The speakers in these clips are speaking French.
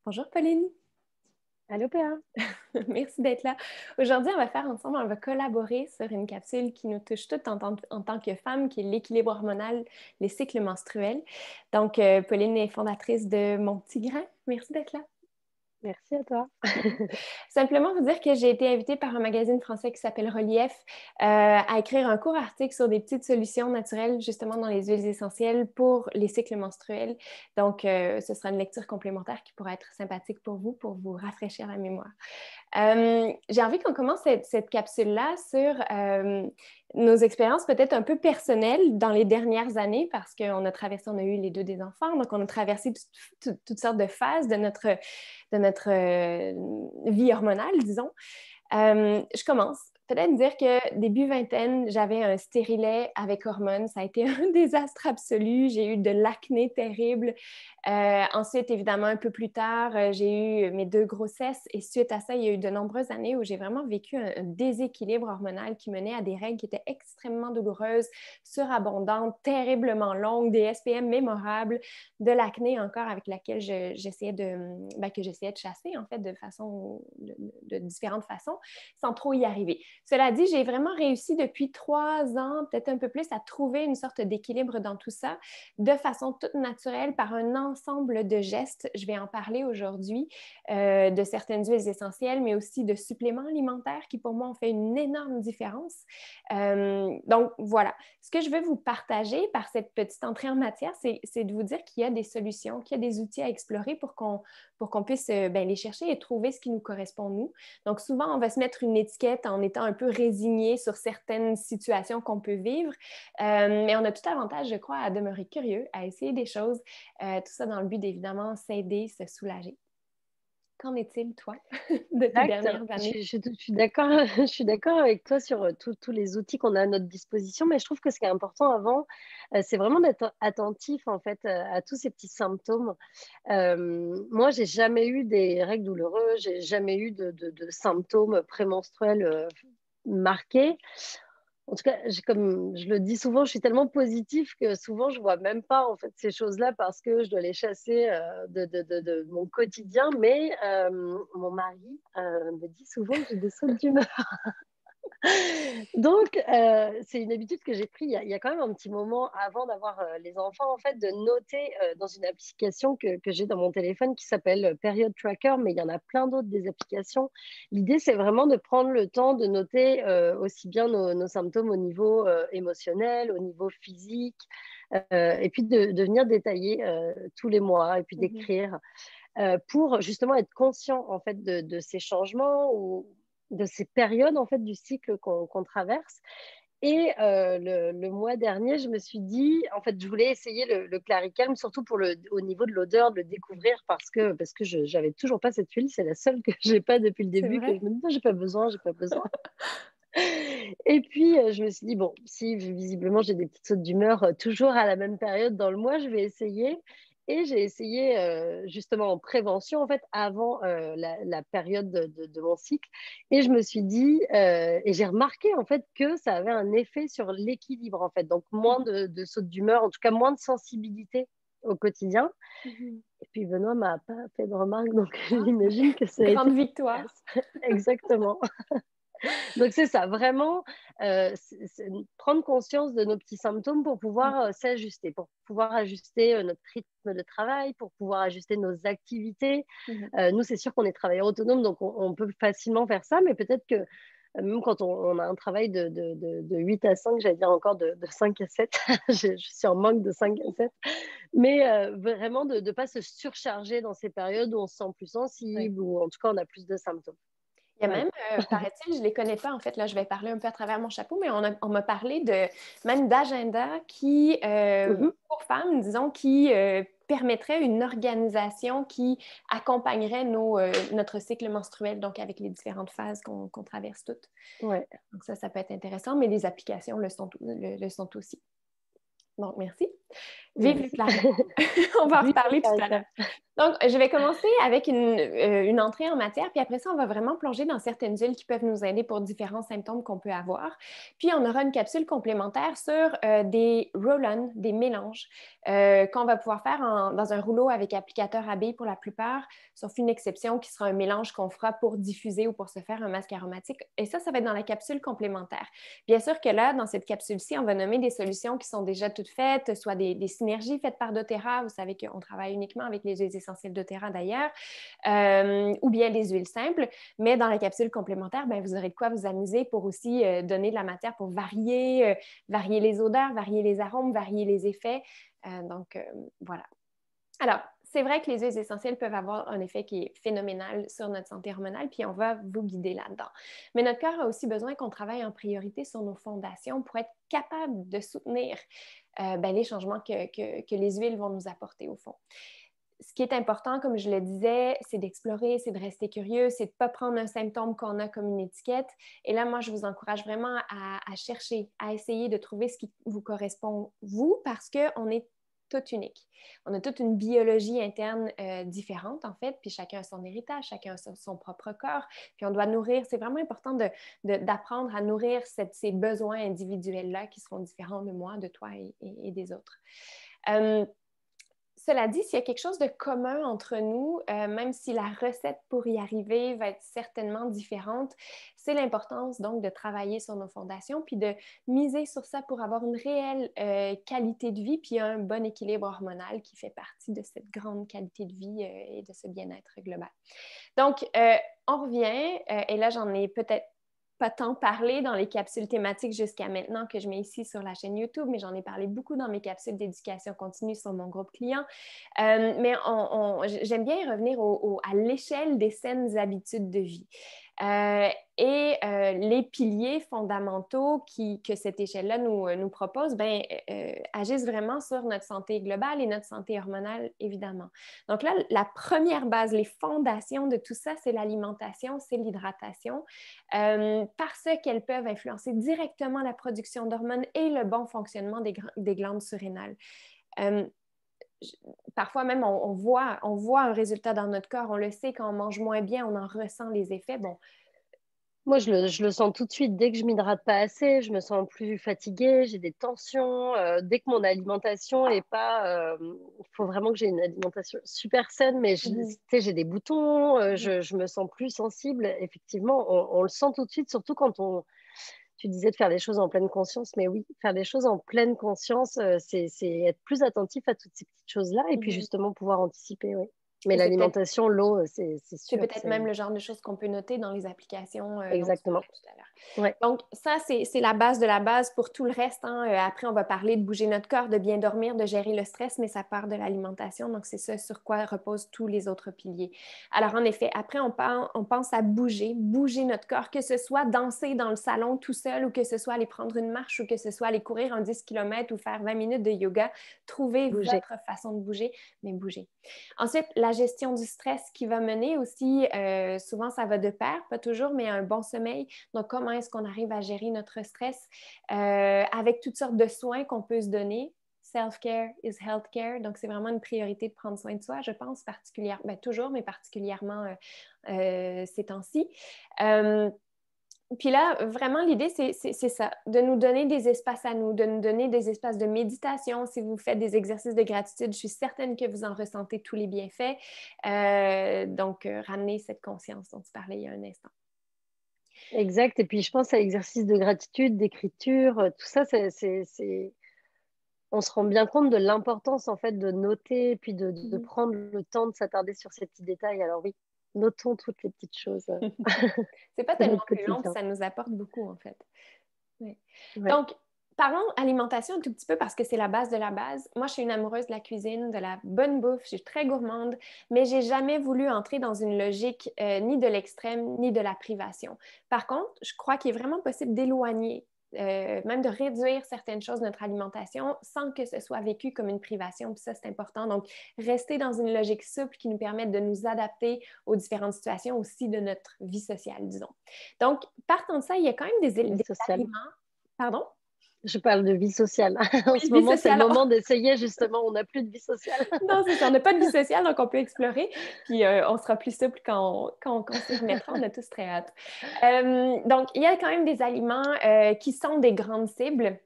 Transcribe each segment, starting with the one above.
Bonjour Pauline, Allô PA. merci d'être là. Aujourd'hui, on va collaborer sur une capsule qui nous touche toutes en tant que femmes, qui est l'équilibre hormonal, les cycles menstruels. Donc, Pauline est fondatrice de Mon Petit Grain. Merci d'être là. Merci à toi. Simplement vous dire que j'ai été invitée par un magazine français qui s'appelle Relief à écrire un court article sur des petites solutions naturelles justement dans les huiles essentielles pour les cycles menstruels. Donc, ce sera une lecture complémentaire qui pourra être sympathique pour vous rafraîchir la mémoire. J'ai envie qu'on commence cette capsule-là sur nos expériences peut-être un peu personnelles dans les dernières années parce qu'on a eu les deux des enfants, donc on a traversé toutes sortes de phases de notre vie hormonale, disons. Je commence. Peut-être dire que début vingtaine, j'avais un stérilet avec hormones. Ça a été un désastre absolu. J'ai eu de l'acné terrible. Ensuite, évidemment, un peu plus tard, j'ai eu mes 2 grossesses. Et suite à ça, il y a eu de nombreuses années où j'ai vraiment vécu un déséquilibre hormonal qui menait à des règles qui étaient extrêmement douloureuses, surabondantes, terriblement longues, des SPM mémorables, de l'acné encore avec laquelle que j'essayais de chasser, en fait, de différentes façons, sans trop y arriver. Cela dit, j'ai vraiment réussi depuis 3 ans, peut-être un peu plus, à trouver une sorte d'équilibre dans tout ça, de façon toute naturelle, par un ensemble de gestes. Je vais en parler aujourd'hui, de certaines huiles essentielles, mais aussi de suppléments alimentaires qui, pour moi, ont fait une énorme différence. Donc, voilà. Ce que je veux vous partager par cette petite entrée en matière, c'est de vous dire qu'il y a des solutions, qu'il y a des outils à explorer pour qu'on puisse les chercher et trouver ce qui nous correspond, nous. Donc, souvent, on va se mettre une étiquette en étant un peu résigné sur certaines situations qu'on peut vivre, mais on a tout avantage, je crois, à demeurer curieux, à essayer des choses, tout ça dans le but d'évidemment s'aider, se soulager. Qu'en est-il, toi, de tes Exact. dernières années? Je suis d'accord, je suis d'accord avec toi sur tous les outils qu'on a à notre disposition, mais je trouve que ce qui est important avant, c'est vraiment d'être attentif en fait à tous ces petits symptômes. Moi, j'ai jamais eu des règles douloureuses, j'ai jamais eu de symptômes prémenstruels marqués. En tout cas, comme je le dis souvent, je suis tellement positive que souvent je vois même pas en fait ces choses-là parce que je dois les chasser de mon quotidien. Mais mon mari me dit souvent que j'ai des sautes d'humeur. Donc, c'est une habitude que j'ai prise il y a quand même un petit moment avant d'avoir les enfants, en fait, de noter dans une application que j'ai dans mon téléphone qui s'appelle Period Tracker, mais il y en a plein d'autres des applications. L'idée, c'est vraiment de prendre le temps de noter aussi bien nos symptômes au niveau émotionnel, au niveau physique, et puis de venir détailler tous les mois et puis d'écrire pour justement être conscient en fait de ces changements ou de ces périodes en fait du cycle qu'on traverse. Et le mois dernier, je me suis dit, en fait, je voulais essayer le Claricalm, surtout au niveau de l'odeur, de le découvrir parce que je n'avais toujours pas cette huile. C'est la seule que j'ai pas depuis le C'est début, que vrai? je me dis, non, j'ai pas besoin, j'ai pas besoin. Et puis, je me suis dit, bon, si visiblement j'ai des petites sautes d'humeur toujours à la même période dans le mois, je vais essayer. Et j'ai essayé justement en prévention, en fait, avant la période de mon cycle. Et je me suis dit, et j'ai remarqué, en fait, que ça avait un effet sur l'équilibre, en fait. Donc, moins de sautes d'humeur, en tout cas, moins de sensibilité au quotidien. Mhm. Et puis, Benoît m'a pas fait de remarques, donc j'imagine que ça a été Grande victoire. exactement. Donc, c'est ça, vraiment c'est prendre conscience de nos petits symptômes pour pouvoir s'ajuster, pour pouvoir ajuster notre rythme de travail, pour pouvoir ajuster nos activités. Mhm. Nous, c'est sûr qu'on est travailleurs autonomes, donc on peut facilement faire ça, mais peut-être que même quand on a un travail de 8 à 5, j'allais dire encore de 5 à 7, je suis en manque de 5 à 7, mais vraiment de ne pas se surcharger dans ces périodes où on se sent plus Ouais. sensible ou en tout cas on a plus de symptômes. Il y a Voilà. même, paraît-il, je ne les connais pas en fait, là je vais parler un peu à travers mon chapeau, mais on m'a parlé même d'agenda qui, Mhm. pour femmes, disons, qui permettrait une organisation qui accompagnerait notre cycle menstruel, donc avec les différentes phases qu'on traverse toutes. Ouais. Donc ça peut être intéressant, mais les applications le sont aussi. Donc merci. Vive le Merci. clarinet. On va en Vive le reparler tout à l'heure. Claricam. Donc, je vais commencer avec une entrée en matière, puis après ça, on va vraiment plonger dans certaines huiles qui peuvent nous aider pour différents symptômes qu'on peut avoir. Puis, on aura une capsule complémentaire sur des roll-on, des mélanges qu'on va pouvoir faire dans un rouleau avec applicateur à billes pour la plupart, sauf une exception qui sera un mélange qu'on fera pour diffuser ou pour se faire un masque aromatique. Et ça va être dans la capsule complémentaire. Bien sûr que là, dans cette capsule-ci, on va nommer des solutions qui sont déjà toutes faites, soit des synergies faites par doTERRA. Vous savez qu'on travaille uniquement avec les huiles essentielles doTERRA d'ailleurs, ou bien des huiles simples. Mais dans la capsule complémentaire, ben, vous aurez de quoi vous amuser pour aussi donner de la matière pour varier les odeurs, varier les arômes, varier les effets. Donc, voilà. Alors, c'est vrai que les huiles essentielles peuvent avoir un effet qui est phénoménal sur notre santé hormonale, puis on va vous guider là-dedans. Mais notre corps a aussi besoin qu'on travaille en priorité sur nos fondations pour être capable de soutenir les changements que les huiles vont nous apporter au fond. Ce qui est important, comme je le disais, c'est d'explorer, c'est de rester curieux, c'est de ne pas prendre un symptôme qu'on a comme une étiquette. Et là, moi, je vous encourage vraiment à chercher, à essayer de trouver ce qui vous correspond, vous, parce qu'on est tout unique. On a toute une biologie interne différente, en fait, puis chacun a son héritage, chacun a son propre corps, puis on doit nourrir, c'est vraiment important d'apprendre à nourrir ces besoins individuels-là qui seront différents de moi, de toi et des autres. Cela dit, s'il y a quelque chose de commun entre nous, même si la recette pour y arriver va être certainement différente, c'est l'importance donc de travailler sur nos fondations puis de miser sur ça pour avoir une réelle qualité de vie puis un bon équilibre hormonal qui fait partie de cette grande qualité de vie et de ce bien-être global. Donc, on revient, et là, j'en ai peut-être pas tant parlé dans les capsules thématiques jusqu'à maintenant que je mets ici sur la chaîne YouTube, mais j'en ai parlé beaucoup dans mes capsules d'éducation continue sur mon groupe client. Mais j'aime bien y revenir à l'échelle des saines habitudes de vie. Les piliers fondamentaux que cette échelle-là nous propose agissent vraiment sur notre santé globale et notre santé hormonale, évidemment. Donc là, la première base, les fondations de tout ça, c'est l'alimentation, c'est l'hydratation, parce qu'elles peuvent influencer directement la production d'hormones et le bon fonctionnement des glandes surrénales. Parfois même, on voit un résultat dans notre corps, on le sait, quand on mange moins bien, on en ressent les effets. Bon. Moi, je le sens tout de suite. Dès que je m'hydrate pas assez, je me sens plus fatiguée, j'ai des tensions. Dès que mon alimentation est pas... Il faut vraiment que j'ai une alimentation super saine, mais j'ai des boutons, je me sens plus sensible. Effectivement, on le sent tout de suite, surtout quand tu disais de faire les choses en pleine conscience, mais oui, faire les choses en pleine conscience, c'est être plus attentif à toutes ces petites choses-là et puis justement pouvoir anticiper, oui. Mais l'alimentation, l'eau, c'est sûr. C'est peut-être même le genre de choses qu'on peut noter dans les applications exactement. Tout à l'heure. Ouais. Donc, ça, c'est la base de la base pour tout le reste. Hein. Après, on va parler de bouger notre corps, de bien dormir, de gérer le stress, mais ça part de l'alimentation. Donc, c'est ça sur quoi reposent tous les autres piliers. Alors, en effet, après, on pense à bouger notre corps, que ce soit danser dans le salon tout seul ou que ce soit aller prendre une marche ou que ce soit aller courir un 10 km ou faire 20 minutes de yoga. Trouvez votre façon de bouger, mais bougez. Ensuite, la gestion du stress qui va mener aussi, souvent ça va de pair, pas toujours, mais un bon sommeil. Donc, comment est-ce qu'on arrive à gérer notre stress avec toutes sortes de soins qu'on peut se donner. Self-care is health-care. Donc, c'est vraiment une priorité de prendre soin de soi, je pense, particulièrement, toujours, mais particulièrement ces temps-ci. Puis là, vraiment, l'idée, c'est ça, de nous donner des espaces à nous, de nous donner des espaces de méditation. Si vous faites des exercices de gratitude, je suis certaine que vous en ressentez tous les bienfaits. Donc, ramener cette conscience dont tu parlais il y a un instant. Exact. Et puis, je pense à l'exercice de gratitude, d'écriture, tout ça, on se rend bien compte de l'importance, en fait, de noter et puis de prendre le temps de s'attarder sur ces petits détails. Alors oui, notons toutes les petites choses. C'est pas tellement plus long, puis ça nous apporte beaucoup, en fait. Oui. Ouais. Donc, parlons alimentation un tout petit peu parce que c'est la base de la base. Moi, je suis une amoureuse de la cuisine, de la bonne bouffe, je suis très gourmande, mais j'ai jamais voulu entrer dans une logique ni de l'extrême ni de la privation. Par contre, je crois qu'il est vraiment possible d'éloigner, même de réduire certaines choses de notre alimentation sans que ce soit vécu comme une privation. Puis ça, c'est important. Donc, rester dans une logique souple qui nous permette de nous adapter aux différentes situations aussi de notre vie sociale, disons. Donc, partant de ça, il y a quand même des aliments. Pardon? Je parle de vie sociale. En Oui, ce vie moment, c'est le sociale. moment d'essayer, justement. On n'a plus de vie sociale. Non, c'est ça. On n'a pas de vie sociale, donc on peut explorer. Puis on sera plus souple quand on s'y remettra. On a tous très hâte. Donc, il y a quand même des aliments qui sont des grandes cibles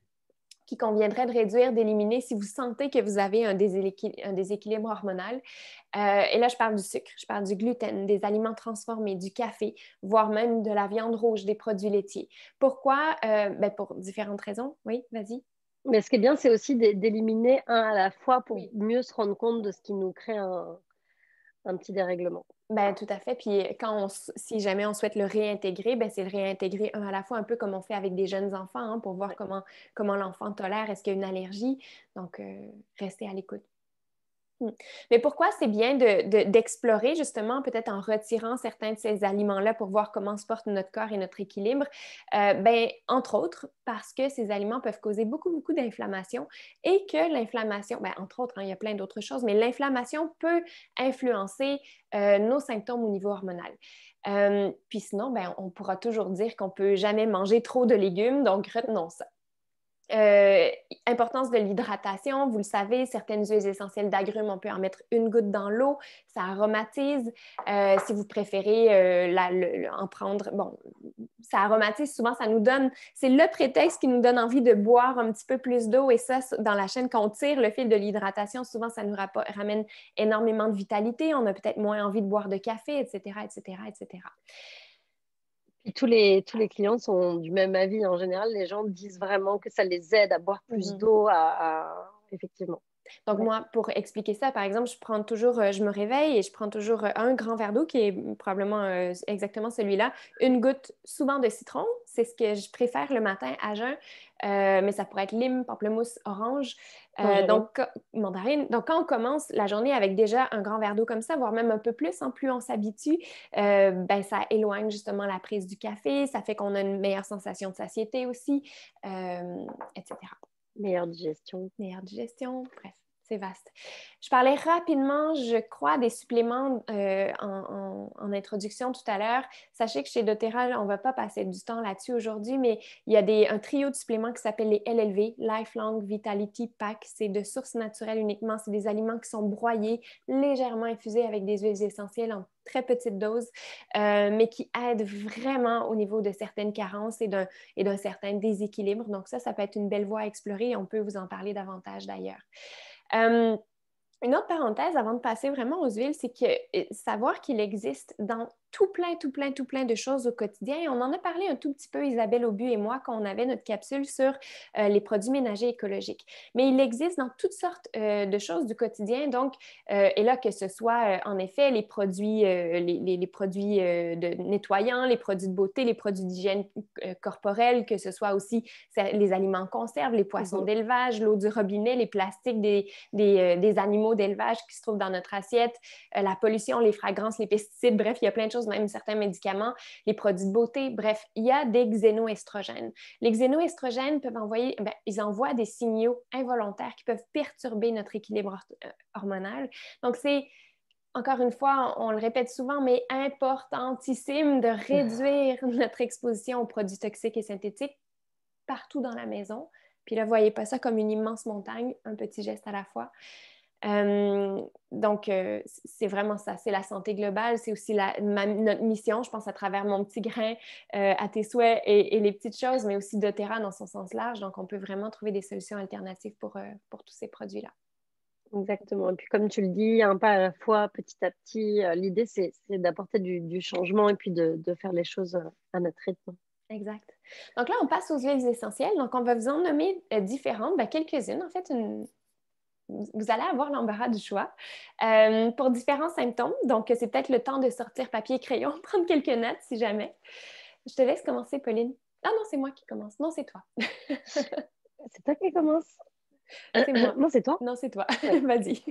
qui conviendrait de réduire, d'éliminer si vous sentez que vous avez un déséquilibre hormonal. Et là, je parle du sucre, je parle du gluten, des aliments transformés, du café, voire même de la viande rouge, des produits laitiers. Pourquoi? Ben, pour différentes raisons. Oui, vas-y. Mais ce qui est bien, c'est aussi d'éliminer un à la fois pour Oui. mieux se rendre compte de ce qui nous crée un petit dérèglement. Ben, tout à fait. Puis si jamais on souhaite le réintégrer, ben, c'est le réintégrer un à la fois, un peu comme on fait avec des jeunes enfants, hein, pour voir Ouais. comment l'enfant tolère, est-ce qu'il y a une allergie. Donc, restez à l'écoute. Mais pourquoi c'est bien d'explorer justement, peut-être en retirant certains de ces aliments-là pour voir comment se porte notre corps et notre équilibre? Ben, entre autres, parce que ces aliments peuvent causer beaucoup, beaucoup d'inflammation et que l'inflammation, ben, entre autres, hein, il y a plein d'autres choses, mais l'inflammation peut influencer nos symptômes au niveau hormonal. Puis sinon, ben, on pourra toujours dire qu'on ne peut jamais manger trop de légumes, donc retenons ça. Euh, Importance de l'hydratation, vous le savez, certaines huiles essentielles d'agrumes, on peut en mettre une goutte dans l'eau, ça aromatise. Si vous préférez en prendre, bon, ça aromatise, souvent ça nous donne, c'est le prétexte qui nous donne envie de boire un petit peu plus d'eau et ça, dans la chaîne, quand on tire le fil de l'hydratation, souvent ça nous ramène énormément de vitalité, on a peut-être moins envie de boire de café, etc., etc., etc. Puis tous les clients sont du même avis. En général, les gens disent vraiment que ça les aide à boire plus Mhm. d'eau, effectivement. Donc, Ouais. moi, pour expliquer ça, par exemple, je me réveille et je prends toujours un grand verre d'eau qui est probablement exactement celui-là, une goutte souvent de citron, c'est ce que je préfère le matin à jeun, mais ça pourrait être lime, pamplemousse, orange, Tangerine. mandarine. Donc, quand on commence la journée avec déjà un grand verre d'eau comme ça, voire même un peu plus, hein, plus on s'habitue, ben, ça éloigne justement la prise du café, ça fait qu'on a une meilleure sensation de satiété aussi, etc. Meilleure digestion. Meilleure digestion, bref, c'est vaste. Je parlais rapidement, je crois, des suppléments en introduction tout à l'heure. Sachez que chez doTERRA, on ne va pas passer du temps là-dessus aujourd'hui, mais il y a un trio de suppléments qui s'appelle les LLV, Lifelong Vitality Pack. C'est de source naturelle uniquement. C'est des aliments qui sont broyés, légèrement infusés avec des huiles essentielles en très petite dose, mais qui aident vraiment au niveau de certaines carences et d'un certain déséquilibre. Donc ça peut être une belle voie à explorer et on peut vous en parler davantage d'ailleurs. Euh, une autre parenthèse avant de passer vraiment aux huiles, c'est que savoir qu'il existe dans tout plein de choses au quotidien. Et on en a parlé un tout petit peu, Isabelle Aubu et moi, quand on avait notre capsule sur les produits ménagers écologiques. Mais il existe dans toutes sortes de choses du quotidien. Donc, et là, que ce soit en effet les produits, les produits de nettoyants, les produits de beauté, les produits d'hygiène corporelle, que ce soit aussi les aliments en conserve, les poissons d'élevage, l'eau du robinet, les plastiques des animaux d'élevage qui se trouvent dans notre assiette, la pollution, les fragrances, les pesticides, bref, il y a plein de choses, même certains médicaments, les produits de beauté, bref, il y a des xénoestrogènes. Les xénoestrogènes peuvent ils envoient des signaux involontaires qui peuvent perturber notre équilibre hormonal. Donc, c'est encore une fois, on le répète souvent, mais importantissime de réduire notre exposition aux produits toxiques et synthétiques partout dans la maison. Puis là, voyez pas ça comme une immense montagne, un petit geste à la fois. Donc, c'est vraiment ça, c'est la santé globale, c'est aussi notre mission, je pense, à travers mon petit grain à tes souhaits et les petites choses, mais aussi doTERRA dans son sens large. Donc, on peut vraiment trouver des solutions alternatives pour tous ces produits-là. Exactement. Et puis, comme tu le dis, un pas à la fois, petit à petit, l'idée, c'est d'apporter du changement et puis de faire les choses à notre rythme. Exact. Donc là, on passe aux huiles essentielles. Donc, on va vous en nommer différentes, quelques-unes. En fait, vous allez avoir l'embarras du choix pour différents symptômes. Donc, c'est peut-être le temps de sortir papier et crayon, prendre quelques notes si jamais. Je te laisse commencer, Pauline. Ah non, c'est moi qui commence. Non, c'est toi. C'est toi qui commence. C'est moi. Non, c'est toi. Non, c'est toi. Ouais. Vas-y.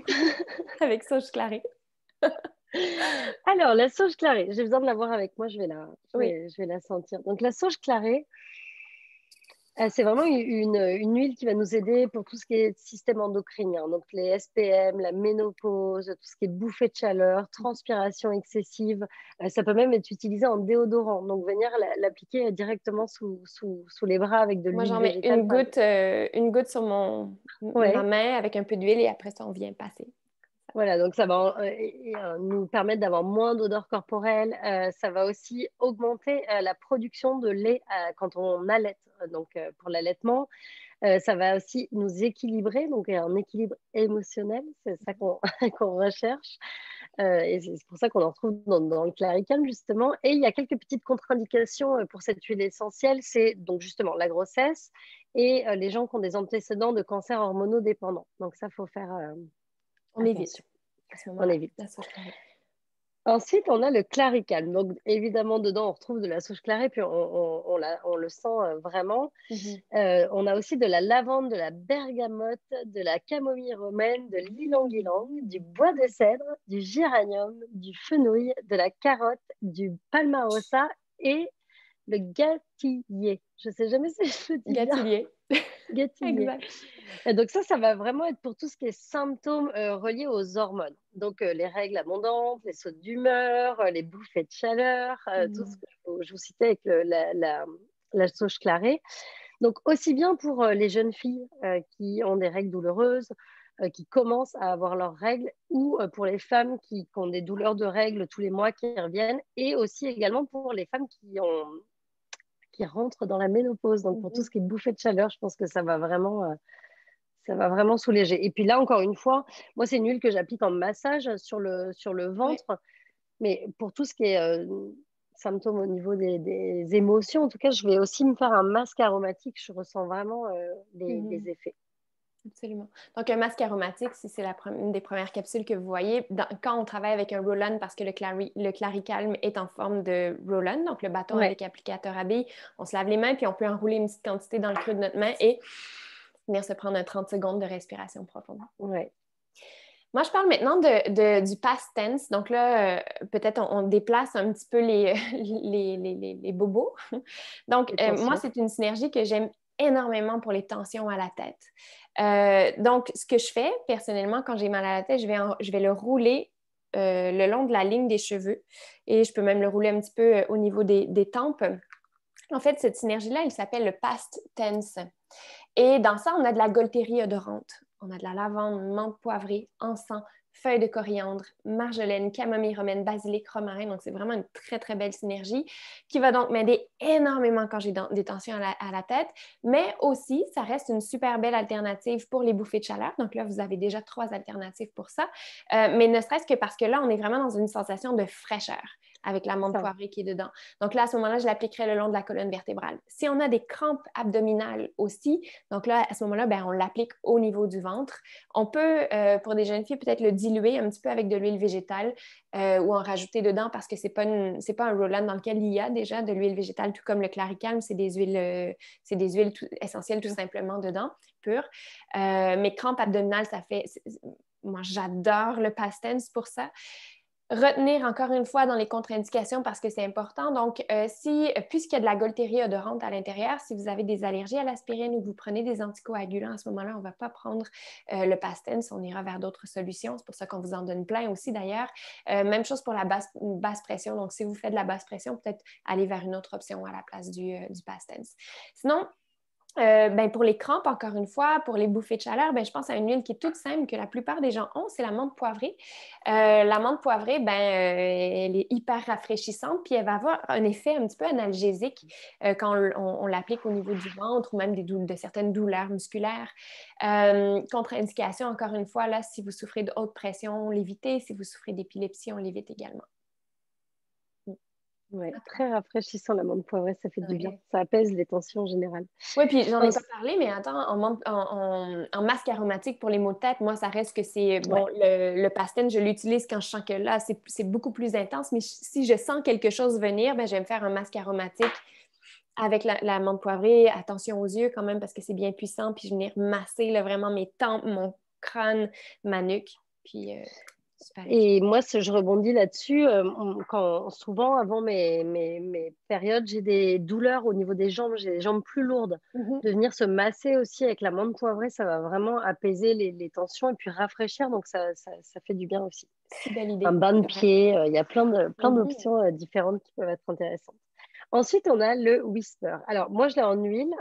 Avec sauge clarée. Alors, la sauge clarée, j'ai besoin de la voir avec moi, je Oui. vais la sentir. Donc, la sauge clarée, C'est vraiment une huile qui va nous aider pour tout ce qui est système endocrinien. Donc, les SPM, la ménopause, tout ce qui est bouffée de chaleur, transpiration excessive. Ça peut même être utilisé en déodorant. Donc, venir l'appliquer directement sous les bras avec de Moi, l'huile j'en mets végétale, par exemple. une goutte sur ma Ouais. main avec un peu d'huile et après ça, on vient passer. Voilà, donc ça va nous permettre d'avoir moins d'odeur corporelle. Ça va aussi augmenter la production de lait quand on allait. Donc, pour l'allaitement, ça va aussi nous équilibrer, donc un équilibre émotionnel, c'est ça qu'on qu'on recherche. Et c'est pour ça qu'on en retrouve dans le Claricam, justement. Et il y a quelques petites contre-indications pour cette huile essentielle. C'est donc justement la grossesse et les gens qui ont des antécédents de cancer hormonodépendant. Donc ça, il faut faire On évite attention. à ce On moment-là, évite. la sauge clarée. Ensuite, on a le claricalme. Donc, évidemment, dedans, on retrouve de la sauge clarée, puis on le sent vraiment. Mhm. On a aussi de la lavande, de la bergamote, de la camomille romaine, de l'ylang-ylang, du bois de cèdre, du géranium, du fenouil, de la carotte, du palmarosa et le gâtillier. Je ne sais jamais si je le dis bien. Gâtillier. Gâtillier. Exact. Et donc ça va vraiment être pour tout ce qui est symptômes reliés aux hormones. Donc les règles abondantes, les sautes d'humeur, les bouffées de chaleur, tout ce Mhm. que je vous citais avec la sauge clarée. Donc aussi bien pour les jeunes filles qui ont des règles douloureuses, qui commencent à avoir leurs règles, ou pour les femmes qui ont des douleurs de règles tous les mois qui reviennent, et aussi également pour les femmes qui rentrent dans la ménopause. Donc pour tout Mhm. ce qui est bouffée de chaleur, je pense que ça va vraiment soulager. Et puis là, encore une fois, moi, c'est une huile que j'applique en massage sur le Ouais. ventre. Mais pour tout ce qui est symptômes au niveau des émotions, en tout cas, je vais aussi me faire un masque aromatique. Je ressens vraiment Mhm. les effets. Absolument. Donc, un masque aromatique, si c'est une des premières capsules que vous voyez, quand on travaille avec un roll-on, parce que le Claricalm est en forme de roll-on, donc le bâton Ouais, avec applicateur à billes, on se lave les mains, puis on peut enrouler une petite quantité dans le creux de notre main et venir se prendre un 30 secondes de respiration profonde. ouais. Moi, je parle maintenant du past tense. Donc là, peut-être on déplace un petit peu les bobos. Donc, Les moi, tensions. c'est une synergie que j'aime énormément pour les tensions à la tête. Donc, ce que je fais personnellement quand j'ai mal à la tête, je vais le rouler le long de la ligne des cheveux et je peux même le rouler un petit peu au niveau des tempes. En fait, cette synergie-là, elle s'appelle le past tense. Et dans ça, on a de la Gualtérie odorante. On a de la lavande, menthe poivrée, encens, feuilles de coriandre, marjolaine, camomille romaine, basilic, romarin. Donc, c'est vraiment une très, très belle synergie qui va donc m'aider énormément quand j'ai des tensions à la tête. Mais aussi, ça reste une super belle alternative pour les bouffées de chaleur. Donc là, vous avez déjà 3 alternatives pour ça. Mais ne serait-ce que parce que là, on est vraiment dans une sensation de fraîcheur avec la menthe Ça. poivrée qui est dedans. Donc là, à ce moment-là, je l'appliquerai le long de la colonne vertébrale. Si on a des crampes abdominales aussi, donc là, à ce moment-là, ben, on l'applique au niveau du ventre. On peut, pour des jeunes filles, peut-être le diluer un petit peu avec de l'huile végétale ou en rajouter dedans parce que c'est pas un roll-on dans lequel il y a déjà de l'huile végétale, tout comme le Claricalm, c'est des huiles essentielles tout simplement dedans, pures. Mais crampes abdominales, moi, j'adore le Pastens pour ça. Retenir encore une fois dans les contre-indications parce que c'est important. Donc, puisqu'il y a de la Gualtérie odorante à l'intérieur, si vous avez des allergies à l'aspirine ou que vous prenez des anticoagulants, à ce moment-là, on ne va pas prendre le Pastens, on ira vers d'autres solutions. C'est pour ça qu'on vous en donne plein aussi d'ailleurs. Même chose pour la basse pression. Donc, si vous faites de la basse pression, peut-être aller vers une autre option à la place du Pastens. Sinon, ben pour les crampes, encore une fois, pour les bouffées de chaleur, ben je pense à une huile qui est toute simple que la plupart des gens ont, c'est la menthe poivrée. La menthe poivrée, ben, elle est hyper rafraîchissante, puis elle va avoir un effet un petit peu analgésique quand on l'applique au niveau du ventre ou même de certaines douleurs musculaires. Contre-indication, encore une fois, là, si vous souffrez de haute pression, on l'évite. Si vous souffrez d'épilepsie, on l'évite également. Ouais, très rafraîchissant la menthe poivrée, ça fait du bien. Ouais. Ça apaise les tensions en général. Oui, puis j'en ai pas Ensuite, parlé, mais attends, en masque aromatique pour les maux de tête, moi, ça reste que c'est, ouais, bon, le Pastène, je l'utilise quand je sens que là, c'est beaucoup plus intense, mais si je sens quelque chose venir, ben, je vais me faire un masque aromatique avec la menthe poivrée. Attention aux yeux quand même, parce que c'est bien puissant, puis je vais venir masser là, vraiment mes tempes, mon crâne, ma nuque, puis Super Et efficace. moi, je rebondis là-dessus. Souvent, avant mes périodes, j'ai des douleurs au niveau des jambes, j'ai les jambes plus lourdes. Mhm. De venir se masser aussi avec la menthe poivrée, ça va vraiment apaiser les tensions et puis rafraîchir. Donc, ça fait du bien aussi. Si belle Un idée, bain de c'est vrai. pied, il y a plein Mhm. d'options différentes qui peuvent être intéressantes. Ensuite, on a le Whisper. Alors, moi, je l'ai en huile,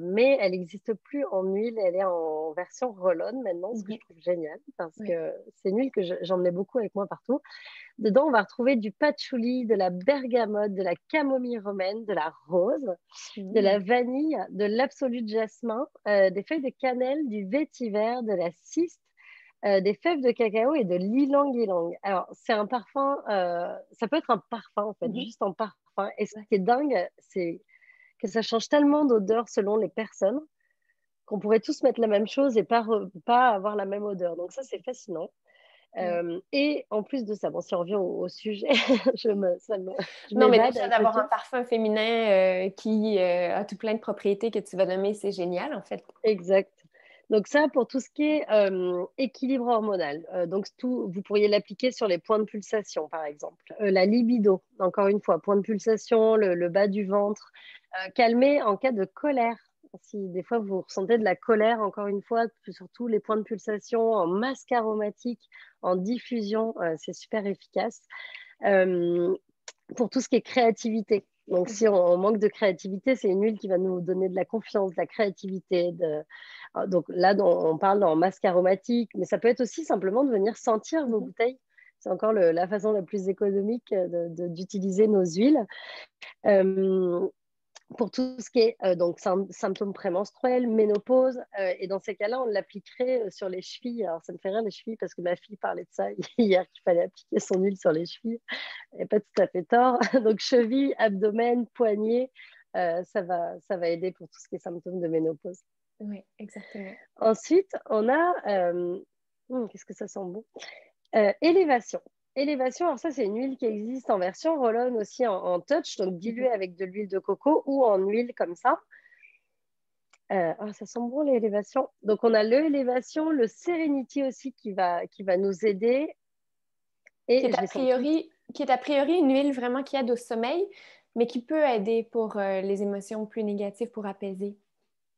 mais elle n'existe plus en huile. Elle est en version roll-on maintenant, ce que Mhm. je trouve génial parce Oui. que c'est une huile que j'emmenais beaucoup avec moi partout. Dedans, on va retrouver du patchouli, de la bergamote, de la camomille romaine, de la rose, de Mhm. la vanille, de l'absolu jasmin, des feuilles de cannelle, du vétiver, de la ciste, des fèves de cacao et de l'ylang-ylang. Alors, c'est un parfum, ça peut être un parfum en fait, Mhm. juste un parfum. Et ce Ouais. qui est dingue, c'est que ça change tellement d'odeur selon les personnes qu'on pourrait tous mettre la même chose et pas avoir la même odeur. Donc ça, c'est fascinant. Ouais. Et en plus de ça, bon, si on revient au sujet, je Non, mais m'évade déjà avec le d'avoir un truc. parfum féminin qui a tout plein de propriétés que tu vas nommer, c'est génial en fait. Exact. Donc ça, pour tout ce qui est équilibre hormonal. Donc vous pourriez l'appliquer sur les points de pulsation, par exemple. La libido, encore une fois, point de pulsation, le bas du ventre. Calmer en cas de colère. Si des fois vous ressentez de la colère, encore une fois, surtout les points de pulsation en masque aromatique, en diffusion, c'est super efficace. Euh, pour tout ce qui est créativité. Donc, si Mhm. on manque de créativité, c'est une huile qui va nous donner de la confiance, de la créativité. Donc là, on parle en masque aromatique, mais ça peut être aussi simplement de venir sentir vos Mhm. bouteilles. C'est encore la façon la plus économique d'utiliser nos huiles. Euh, pour tout ce qui est donc symptômes prémenstruels, ménopause. Et dans ces cas-là, on l'appliquerait sur les chevilles. Alors, ça me fait rire les chevilles parce que ma fille parlait de ça hier qu'il fallait appliquer son huile sur les chevilles. Elle n'est pas tout à fait tort. Donc, cheville, abdomen, poignet, ça va aider pour tout ce qui est symptômes de ménopause. Oui, exactement. Ensuite, on a, qu'est-ce que ça sent bon? Élévation. Élévation, alors ça, c'est une huile qui existe en version roll-on aussi en touch, donc Mhm. diluée avec de l'huile de coco ou en huile comme ça. Ça sent bon l'élévation. Donc, on a l'élévation, le Serenity aussi qui va nous aider. Et je l'ai senti. Qui est a priori une huile vraiment qui aide au sommeil, mais qui peut aider pour les émotions plus négatives pour apaiser.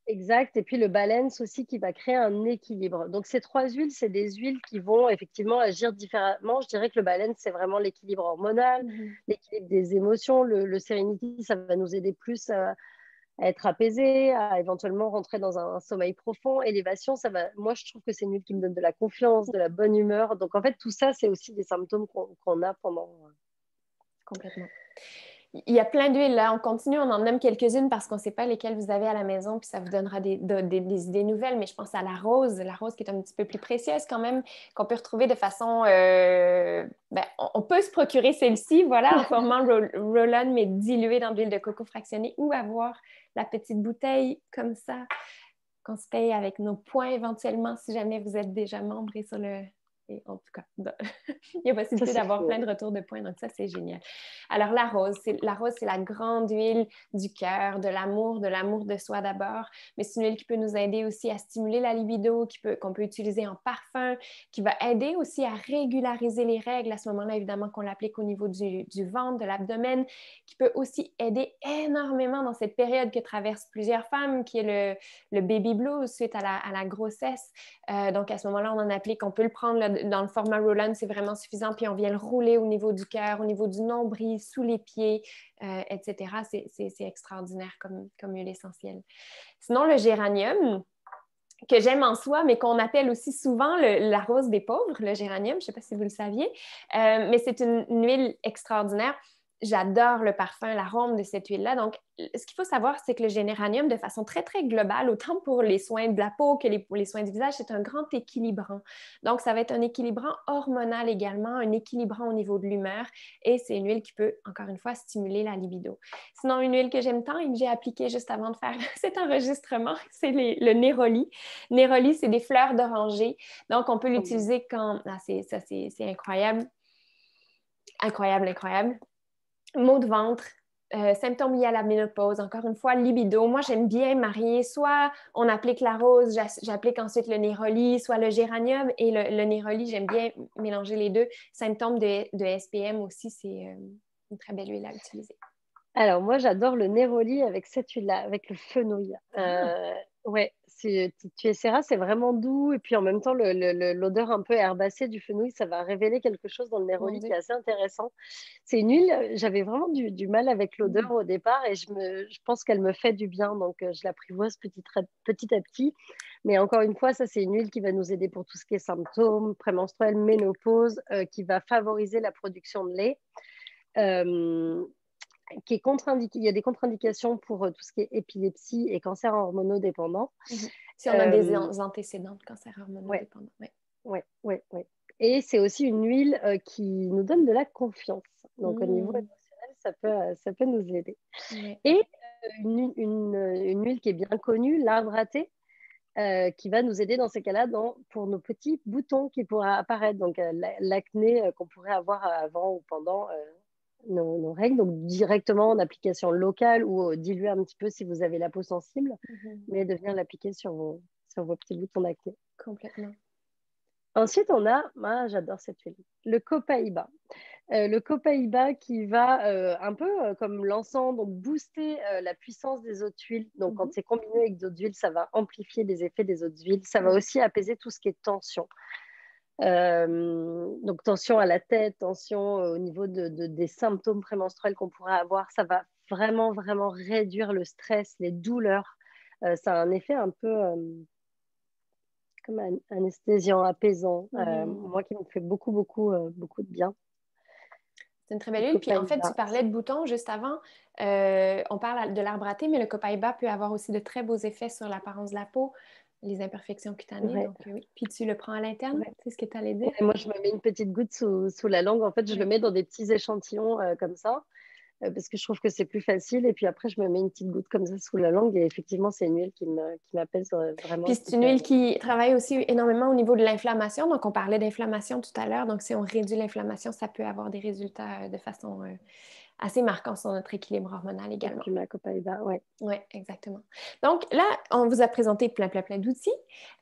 Exact. Et puis le balance aussi qui va créer un équilibre. Donc ces trois huiles, c'est des huiles qui vont effectivement agir différemment. Je dirais que le balance, c'est vraiment l'équilibre hormonal, Mhm. l'équilibre des émotions. Le Serenity, ça va nous aider plus à être apaisé, à éventuellement rentrer dans un sommeil profond. Élévation, ça va. Moi, je trouve que c'est une huile qui me donne de la confiance, de la bonne humeur. Donc en fait, tout ça, c'est aussi des symptômes qu'on a pendant. Complètement. Il y a plein d'huiles là. On continue, on en nomme quelques-unes parce qu'on ne sait pas lesquelles vous avez à la maison, puis ça vous donnera des idées nouvelles. Mais je pense à la rose qui est un petit peu plus précieuse quand même, qu'on peut retrouver de façon. On peut se procurer celle-ci, voilà, en formant roll-on, mais diluée dans de l'huile de coco fractionnée, ou avoir la petite bouteille comme ça, qu'on se paye avec nos points éventuellement, si jamais vous êtes déjà membre et sur le. Et en tout cas, il y a Ça, possibilité c'est d'avoir plein fou. de retours de points, donc ça, c'est génial. Alors, la rose, c'est la grande huile du cœur, de l'amour de soi d'abord, mais c'est une huile qui peut nous aider aussi à stimuler la libido, qu'on peut utiliser en parfum, qui va aider aussi à régulariser les règles. À ce moment-là, évidemment, qu'on l'applique au niveau du ventre, de l'abdomen, qui peut aussi aider énormément dans cette période que traversent plusieurs femmes, qui est le baby blues suite à la grossesse. Donc, à ce moment-là, on en applique. On peut le prendre là, dans le format roll-on, c'est vraiment suffisant. Puis, on vient le rouler au niveau du cœur, au niveau du nombril, sous les pieds, etc. C'est extraordinaire comme huile essentielle. Sinon, le géranium, que j'aime en soi, mais qu'on appelle aussi souvent la rose des pauvres, le géranium, je ne sais pas si vous le saviez, mais c'est une huile extraordinaire. J'adore le parfum, l'arôme de cette huile-là. Donc, ce qu'il faut savoir, c'est que le géranium, de façon très, très globale, autant pour les soins de la peau que pour les soins du visage, c'est un grand équilibrant. Donc, ça va être un équilibrant hormonal également, un équilibrant au niveau de l'humeur, et c'est une huile qui peut, encore une fois, stimuler la libido. Sinon, une huile que j'aime tant et que j'ai appliquée juste avant de faire cet enregistrement, c'est le néroli. Néroli, c'est des fleurs d'oranger. Donc, on peut l'utiliser quand. Ah, c'est incroyable. Incroyable, incroyable. Maux de ventre, symptômes liés à la ménopause, encore une fois, libido. Moi, j'aime bien marier, soit on applique la rose, j'applique ensuite le néroli, soit le géranium et le néroli, j'aime bien mélanger les deux. Symptômes de SPM aussi, c'est une très belle huile à utiliser. Alors, moi, j'adore le néroli avec cette huile-là, avec le fenouil. Ouais, tu essaieras, c'est vraiment doux. Et puis, en même temps, l'odeur un peu herbacée du fenouil, ça va révéler quelque chose dans le Mon néroli qui Dieu. est assez intéressant. C'est une huile, j'avais vraiment du mal avec l'odeur au départ et je pense qu'elle me fait du bien. Donc, je l'apprivoise petit à petit. Mais encore une fois, ça, c'est une huile qui va nous aider pour tout ce qui est symptômes prémenstruels, ménopause, qui va favoriser la production de lait. Qui est contre-indiqué. Il y a des contre-indications pour tout ce qui est épilepsie et cancer hormonodépendant. Si on a des antécédents de cancer hormonodépendant. Ouais, ouais. Et c'est aussi une huile qui nous donne de la confiance. Donc, au niveau émotionnel, ça peut nous aider. Ouais. Et une huile qui est bien connue, l'arbre à thé, qui va nous aider dans ces cas-là pour nos petits boutons qui pourraient apparaître. Donc, l'acné qu'on pourrait avoir avant ou pendant nos règles, donc directement en application locale ou diluer un petit peu si vous avez la peau sensible, mais de venir l'appliquer sur vos petits boutons d'acné. Complètement. Ensuite, on a, moi j'adore cette huile, le copaïba. Le copaïba qui va un peu comme l'encens, donc booster la puissance des autres huiles. Donc, quand c'est combiné avec d'autres huiles, ça va amplifier les effets des autres huiles. Ça va aussi apaiser tout ce qui est tension. Donc, tension à la tête, tension au niveau des symptômes prémenstruels qu'on pourrait avoir. Ça va vraiment, vraiment réduire le stress, les douleurs. Ça a un effet un peu comme anesthésiant, apaisant. Moi qui me fait beaucoup, beaucoup, beaucoup de bien. C'est une très belle huile. Puis en fait, tu parlais de boutons juste avant. On parle de l'arbre à thé, mais le copaïba peut avoir aussi de très beaux effets sur l'apparence de la peau, les imperfections cutanées. Donc oui. Puis tu le prends à l'interne, c'est ce que tu allais dire? Moi, je me mets une petite goutte sous la langue. En fait, je le mets dans des petits échantillons comme ça. Parce que je trouve que c'est plus facile. Et puis après, je me mets une petite goutte comme ça sous la langue. Et effectivement, c'est une huile qui m'apaise vraiment. Puis c'est une huile qui travaille aussi énormément au niveau de l'inflammation. Donc, on parlait d'inflammation tout à l'heure. Donc, si on réduit l'inflammation, ça peut avoir des résultats de façon assez marquants sur notre équilibre hormonal également. Et puis ma copaïba, ouais. Oui, exactement. Donc là, on vous a présenté plein d'outils,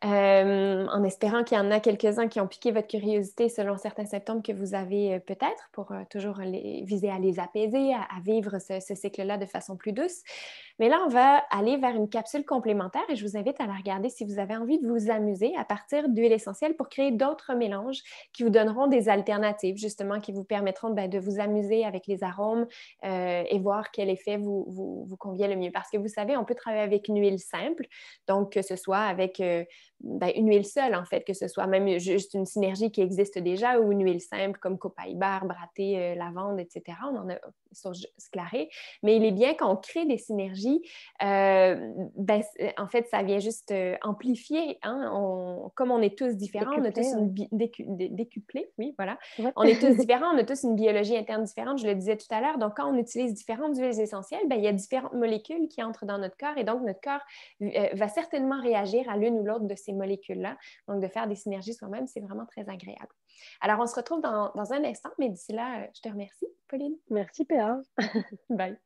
en espérant qu'il y en a quelques-uns qui ont piqué votre curiosité selon certains symptômes que vous avez peut-être pour toujours viser à les apaiser, à vivre ce cycle-là de façon plus douce. Mais là, on va aller vers une capsule complémentaire et je vous invite à la regarder si vous avez envie de vous amuser à partir d'huiles essentielles pour créer d'autres mélanges qui vous donneront des alternatives, justement, qui vous permettront de vous amuser avec les arômes et voir quel effet vous convient le mieux. Parce que vous savez, on peut travailler avec une huile simple, donc que ce soit avec une huile seule, en fait, que ce soit même juste une synergie qui existe déjà ou une huile simple comme copaïba, arbre à thé, lavande, etc. On en a sur Sclaré. Mais il est bien qu'on crée des synergies. En fait, ça vient juste amplifier. Hein? Comme on est tous différents, on a tous une décuplé, oui, voilà. Ouais. On est tous différents, on a tous une biologie interne différente, je le disais tout à l'heure. Donc, quand on utilise différentes huiles essentielles, il y a différentes molécules qui entrent dans notre corps et donc notre corps va certainement réagir à l'une ou l'autre de ces molécules-là. Donc, de faire des synergies soi-même, c'est vraiment très agréable. Alors, on se retrouve dans un instant, mais d'ici là, je te remercie, Pauline. Merci, PA. Bye.